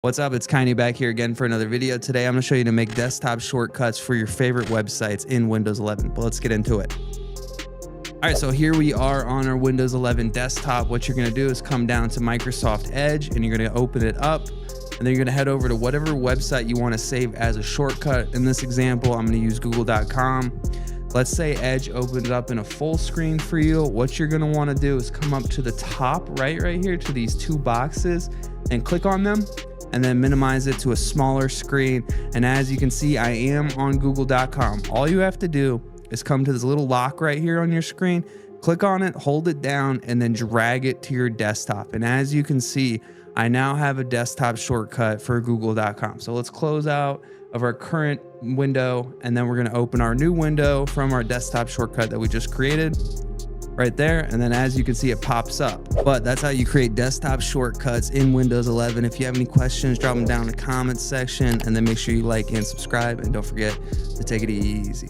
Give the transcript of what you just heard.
What's up? It's Kiney back here again for another video. Today I'm going to show you to make desktop shortcuts for your favorite websites in Windows 11. But let's get into it. All right, so here we are on our Windows 11 desktop. What you're going to do is come down to Microsoft Edge and you're going to open it up. And then you're going to head over to whatever website you want to save as a shortcut. In this example, I'm going to use google.com. Let's say Edge opened it up in a full screen for you. What you're going to want to do is come up to the top right here to these two boxes and click on them, and then minimize it to a smaller screen. And as you can see, I am on google.com. All you have to do is come to this little lock right here on your screen, click on it, hold it down, and then drag it to your desktop. And as you can see, I now have a desktop shortcut for google.com. So let's close out of our current window, and then we're gonna open our new window from our desktop shortcut that we just created right there. And then as you can see, it pops up. But that's how you create desktop shortcuts in Windows 11. If you have any questions, drop them down in the comments section, and then make sure you like and subscribe, and don't forget to take it easy.